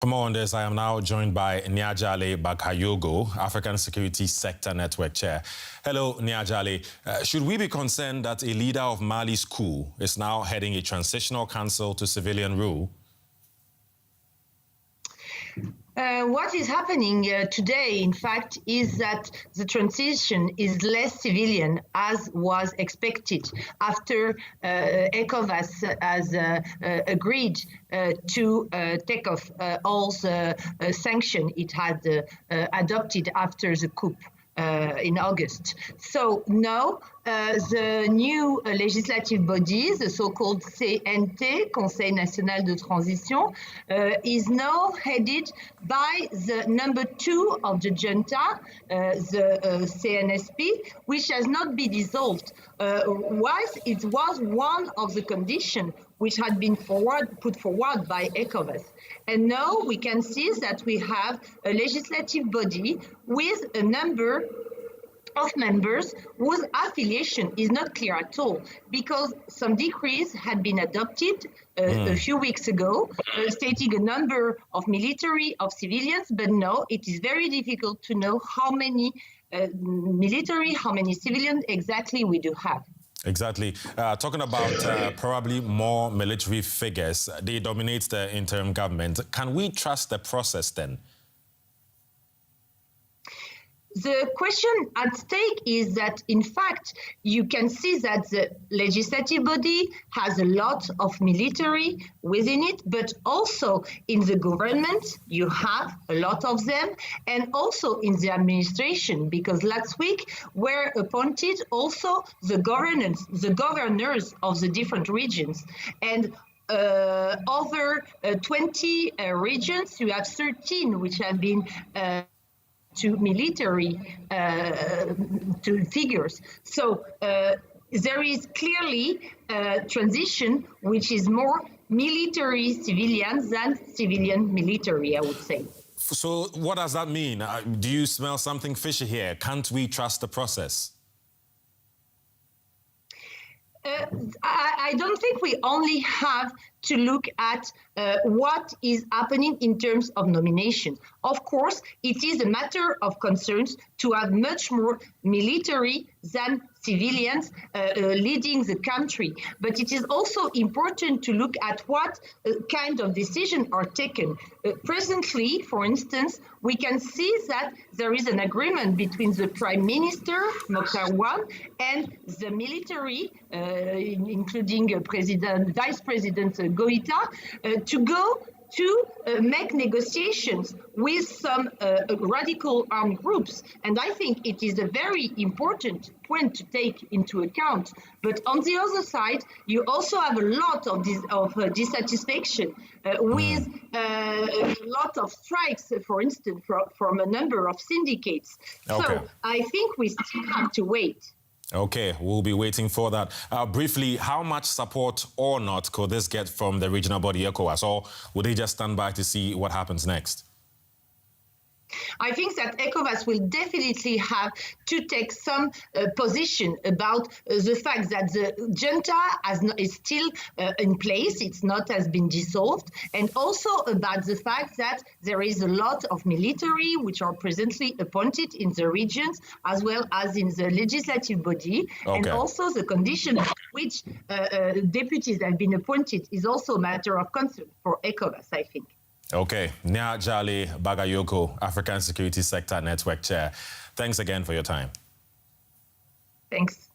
More on this, I am now joined by Niagale Bagayoko, African Security Sector Network Chair. Hello, Niagale. Should we be concerned that a leader of Mali's coup is now heading a transitional council to civilian rule? What is happening today, in fact, is that the transition is less civilian as was expected after ECOWAS has agreed to take off all the sanctions it had adopted after the coup. In August. So now the new legislative body, the so-called CNT, Conseil National de Transition, is now headed by the number 2 of the junta, the CNSP, which has not been dissolved. Whilst it was one of the conditions which had been put forward by ECOWAS. And now we can see that we have a legislative body with a number of members whose affiliation is not clear at all, because some decrees had been adopted a few weeks ago, stating a number of military, of civilians, but no, it is very difficult to know how many military, how many civilians exactly we do have. Exactly. Talking about probably more military figures, they dominate the interim government. Can we trust the process then? The question at stake is that, in fact, you can see that the legislative body has a lot of military within it, but also in the government, you have a lot of them, and also in the administration, because last week were appointed also the governors of the different regions. And over 20 regions, you have 13 which have been to military to figures. So there is clearly a transition which is more military civilian than civilian military, I would say. So what does that mean? Do you smell something fishy here? Can't we trust the process? I don't think we only have to look at what is happening in terms of nomination. Of course, it is a matter of concerns to have much more military than civilians leading the country. But it is also important to look at what kind of decisions are taken. Presently, for instance, we can see that there is an agreement between the Prime Minister, Mokhtar, and the military, including Vice President Goïta, to go to make negotiations with some radical armed groups. And I think it is a very important point to take into account. But on the other side, you also have a lot of dissatisfaction with a lot of strikes, for instance, from a number of syndicates. Okay. So I think we still have to wait. Okay, we'll be waiting for that. Briefly, how much support or not could this get from the regional body ECOWAS, or would they just stand by to see what happens next? I think that ECOWAS will definitely have to take some position about the fact that the junta is still in place, it's not has been dissolved, and also about the fact that there is a lot of military which are presently appointed in the regions as well as in the legislative body, and also the condition which deputies have been appointed is also a matter of concern for ECOWAS, I think. Okay, Niagale Bagayoko, African Security Sector Network Chair. Thanks again for your time. Thanks.